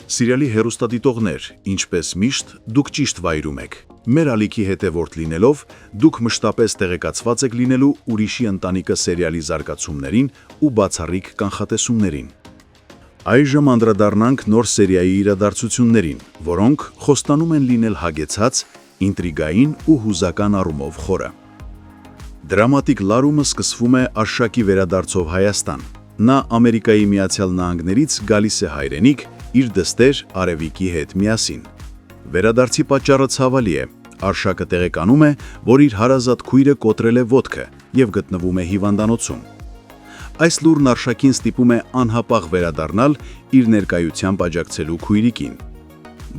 Սիրելի հեռուստադիտողներ, ինչպես միշտ, դուք ճիշտ վայրում եք։ Մեր ալիքի հետևորդ լինելով, դուք մշտապես տեղեկացված եք լինելու ուրիշի ընտանիքը սերիալի զարգացումներին ու բացառիկ կանխատեսումներին։ Այժմ անդրադառնանք նոր սերիայի իրադարձություններին, որոնք խոստանում են լինել հագեցած, ինտրիգային ու հուզական առումով խորը։ Դրամատիկ լարումը սկսվում է Արշակի վերադարձով Հայաստան։ Նա Ամերիկայի Միացյալ Նահանգներից գալիս է հայրենիք իր դստեր Արևիկի հետ միասին։ Վերադարձի պատճառը ցավալի է։ Արշակը տեղեկանում է, որ իր հարազատ քույրը կոտրել է ոտքը և գտնվում է հիվանդանոցում։ Այս լուրն Արշակին ստիպում է անհապաղ վերադառնալ իր ներկայությամբ աջակցելու քույրիկին։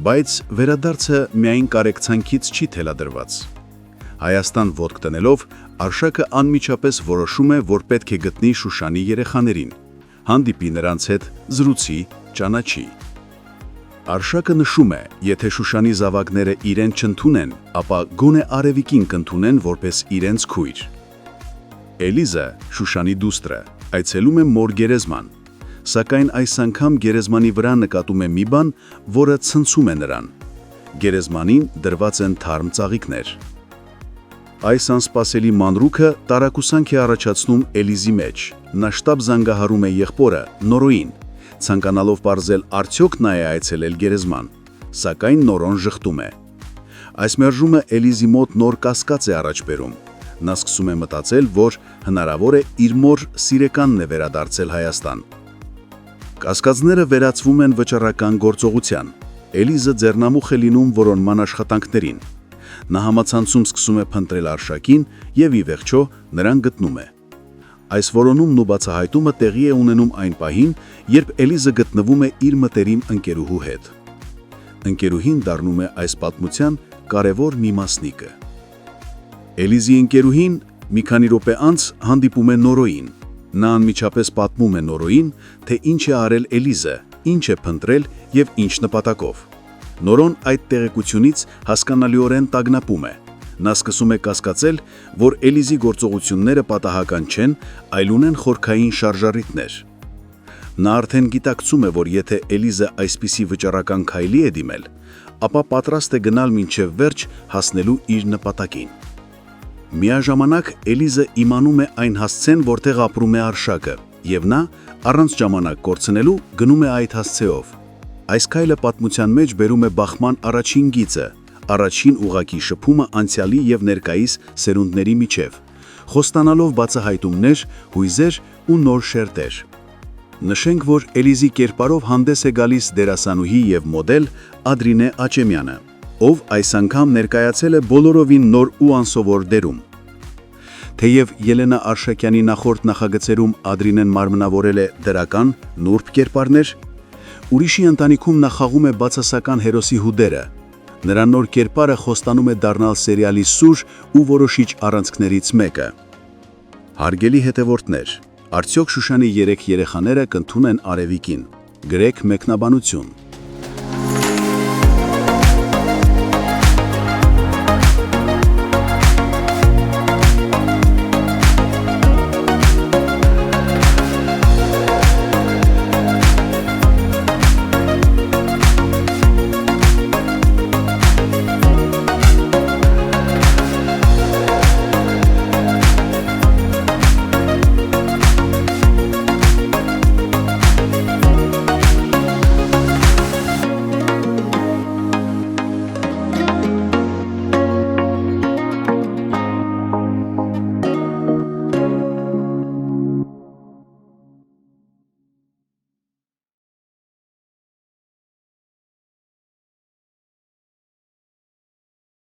Բայց վերադարձը միայն կարեկցանքից չի թելադրված։ Հայաստան ոտք տնելով, Արշակը անմիջապես որոշում է, որ պետք է գտնի Շուշանի երեխաներին, հանդիպի նրանց հետ, զրուցի, ճանաչի։ Արշակը նշում է, եթե Շուշանի զավակները իրեն չընդունեն, ապա գոնե Արևիկին կընդունեն որպես իրենց քույր։ Էլիզը, Շուշանի դուստրը, այցելում է մոր գերեզման, սակայն այս անգամ գերեզմանի վրա նկատում է մի բան, որը ցնցում է նրան։ Գերեզմանին դրված են թարմ ծաղիկներ։ Այս անսպասելի մանրուքը տարակուսանք է առաջացնում Էլիզի մեջ։ Նա շտապ զանգահարում է եղբորը, Նորոյին, ցանկանալով պարզել արդյոք նա է այցելել գերեզման, սակայն Նորոն ժխտում է։ Այս մերժումը Էլիզի մոտ նոր կասկած է առաջ բերում։ Նա սկսում է մտածել, որ հնարավոր է իր մոր սիրեկանն է վերադարձել Հայաստան։ Կասկածները վերածվում են վճռական գործողության։ Էլիզը ձեռնամուխ է լինում որոնման աշխատանքներին։ Նա համացանցում սկսում է փնտրել Արշակին և ի վերջո նրան գտնում է։ Այս որոնումն ու բացահայտումը տեղի է ունենում այն պահին, երբ Էլիզը գտնվում է իր մտերիմ ընկերուհու հետ։ Ընկերուհին դառնում է այս պատմության կարևոր մի մասնիկը։ Էլիզի ընկերուհին մի քանի րոպե անց հանդիպում է Նորոյին։ Նա անմիջապես պատմում է Նորոյին, թե ինչ է արել Էլիզը, ինչ է փնտրել և ինչ նպատակով։ Նորոն այդ տեղեկությունից հասկանալիորեն տագնապում է։ Նա սկսում է կասկածել, որ Էլիզի գործողությունները պատահական չեն, այլ ունեն խորքային շարժառիթներ։ Նա արդեն գիտակցում է, որ եթե Էլիզը այսպիսի վճռական քայլի է դիմել, ապա պատրաստ է գնալ մինչև վերջ հասնելու իր նպատակին։ Միաժամանակ Էլիզը իմանում է այն հասցեն, որտեղ ապրում է Արշակը, և նա, առանց ժամանակ կորցնելու, գնում է այդ հասցեով։ Այս քայլը պատմության մեջ բերում է բախման առաջին գիծը, առաջին ուղղակի շփումը անցյալի և ներկայիս սերունդների միջև, խոստանալով բացահայտումներ, հույզեր ու նոր շերտեր։ Նշենք, որ Էլիզի կերպարով հանդես է գալիս դերասանուհի և մոդել Ադրինե Աչեմյանը, ով այս անգամ ներկայացել է բոլորովին նոր ու անսովոր դերում։ Թեև Ելենա Արշակյանի նախորդ նախագծերում Ադրինեն մարմնավորել է դրական, նուրբ կերպարներ, ուրիշի ընտանիքում նա խաղում է բացասական հերոսի հուդերը։ Նրա նոր կերպարը խոստանում է դառնալ սերիալի սուր ու որոշիչ առանցքներից մեկը։ Հարգելի հետևորդներ, արդյոք Շուշանի 3 երեխաները կընդունեն Արևիկին։ Գրեք մեկնաբանություն։